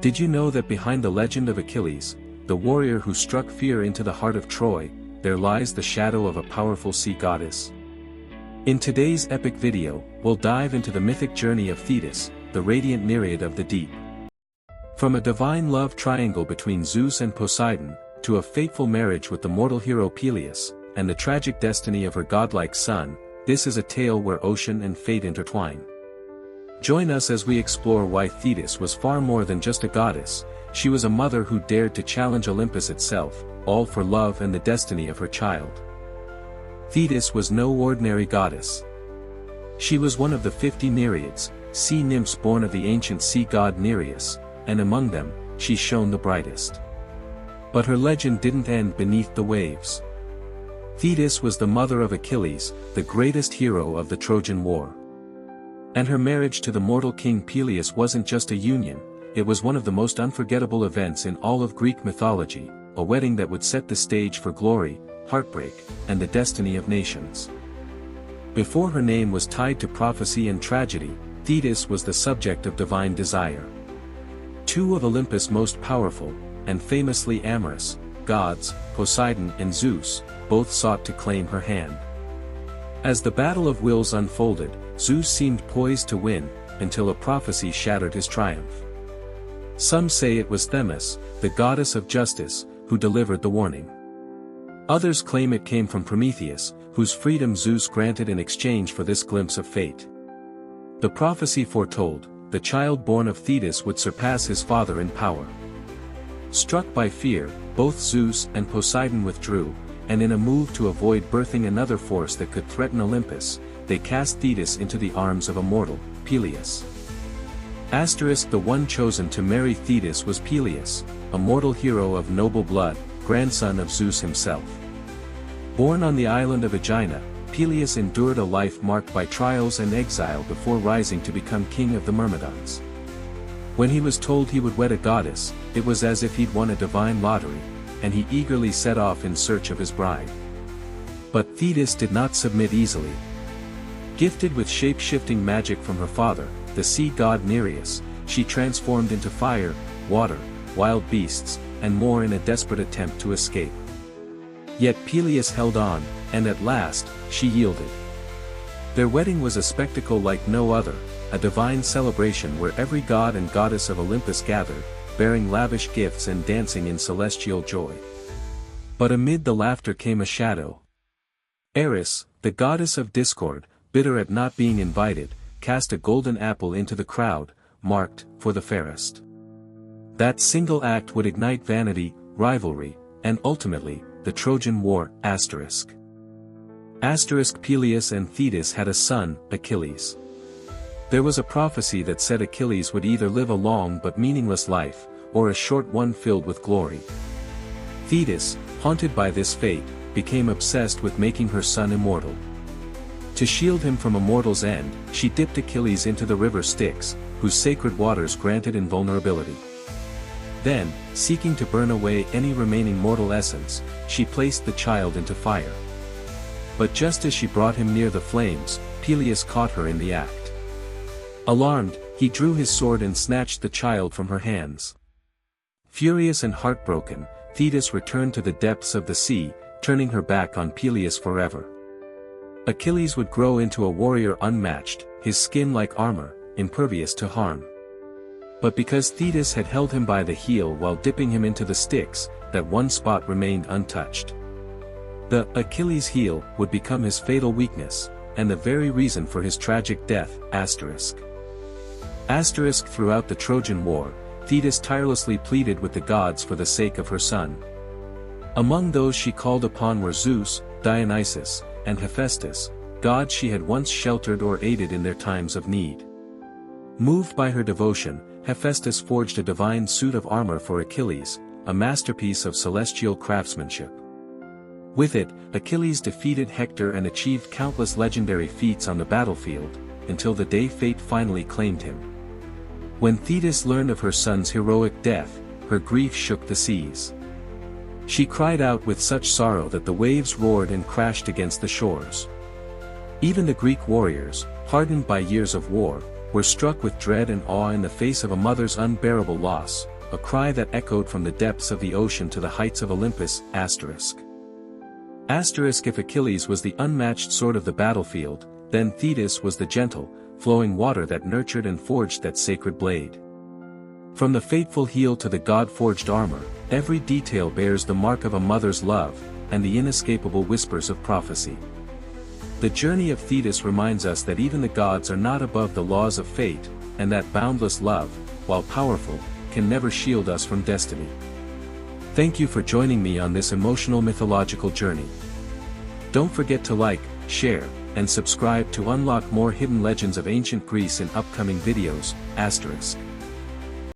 Did you know that behind the legend of Achilles, the warrior who struck fear into the heart of Troy, there lies the shadow of a powerful sea goddess? In today's epic video, we'll dive into the mythic journey of Thetis, the radiant Nereid of the deep. From a divine love triangle between Zeus and Poseidon, to a fateful marriage with the mortal hero Peleus, and the tragic destiny of her godlike son, this is a tale where ocean and fate intertwine. Join us as we explore why Thetis was far more than just a goddess. She was a mother who dared to challenge Olympus itself, all for love and the destiny of her child. Thetis was no ordinary goddess. She was one of the 50 Nereids, sea nymphs born of the ancient sea god Nereus, and among them, she shone the brightest. But her legend didn't end beneath the waves. Thetis was the mother of Achilles, the greatest hero of the Trojan War. And her marriage to the mortal king Peleus wasn't just a union, it was one of the most unforgettable events in all of Greek mythology, a wedding that would set the stage for glory, heartbreak, and the destiny of nations. Before her name was tied to prophecy and tragedy, Thetis was the subject of divine desire. Two of Olympus' most powerful, and famously amorous, gods, Poseidon and Zeus, both sought to claim her hand. As the battle of wills unfolded, Zeus seemed poised to win, until a prophecy shattered his triumph. Some say it was Thetis, the goddess of justice, who delivered the warning. Others claim it came from Prometheus, whose freedom Zeus granted in exchange for this glimpse of fate. The prophecy foretold, the child born of Thetis would surpass his father in power. Struck by fear, both Zeus and Poseidon withdrew, and in a move to avoid birthing another force that could threaten Olympus, they cast Thetis into the arms of a mortal, Peleus. The one chosen to marry Thetis was Peleus, a mortal hero of noble blood, grandson of Zeus himself. Born on the island of Aegina, Peleus endured a life marked by trials and exile before rising to become king of the Myrmidons. When he was told he would wed a goddess, it was as if he'd won a divine lottery, and he eagerly set off in search of his bride. But Thetis did not submit easily. Gifted with shape-shifting magic from her father, the sea god Nereus, she transformed into fire, water, wild beasts, and more in a desperate attempt to escape. Yet Peleus held on, and at last, she yielded. Their wedding was a spectacle like no other, a divine celebration where every god and goddess of Olympus gathered, bearing lavish gifts and dancing in celestial joy. But amid the laughter came a shadow. Eris, the goddess of discord, bitter at not being invited, cast a golden apple into the crowd, marked, for the fairest. That single act would ignite vanity, rivalry, and ultimately, the Trojan War, Peleus and Thetis had a son, Achilles. There was a prophecy that said Achilles would either live a long but meaningless life, or a short one filled with glory. Thetis, haunted by this fate, became obsessed with making her son immortal. To shield him from a mortal's end, she dipped Achilles into the River Styx, whose sacred waters granted invulnerability. Then, seeking to burn away any remaining mortal essence, she placed the child into fire. But just as she brought him near the flames, Peleus caught her in the act. Alarmed, he drew his sword and snatched the child from her hands. Furious and heartbroken, Thetis returned to the depths of the sea, turning her back on Peleus forever. Achilles would grow into a warrior unmatched, his skin like armor, impervious to harm. But because Thetis had held him by the heel while dipping him into the Styx, that one spot remained untouched. The Achilles heel would become his fatal weakness, and the very reason for his tragic death, Throughout the Trojan War, Thetis tirelessly pleaded with the gods for the sake of her son. Among those she called upon were Zeus, Dionysus, and Hephaestus, gods she had once sheltered or aided in their times of need. Moved by her devotion, Hephaestus forged a divine suit of armor for Achilles, a masterpiece of celestial craftsmanship. With it, Achilles defeated Hector and achieved countless legendary feats on the battlefield, until the day fate finally claimed him. When Thetis learned of her son's heroic death, her grief shook the seas. She cried out with such sorrow that the waves roared and crashed against the shores. Even the Greek warriors, hardened by years of war, were struck with dread and awe in the face of a mother's unbearable loss, a cry that echoed from the depths of the ocean to the heights of Olympus. If Achilles was the unmatched sword of the battlefield, then Thetis was the gentle, flowing water that nurtured and forged that sacred blade. From the fateful heel to the god-forged armor, every detail bears the mark of a mother's love, and the inescapable whispers of prophecy. The journey of Thetis reminds us that even the gods are not above the laws of fate, and that boundless love, while powerful, can never shield us from destiny. Thank you for joining me on this emotional mythological journey. Don't forget to like, share, and subscribe to unlock more hidden legends of ancient Greece in upcoming videos.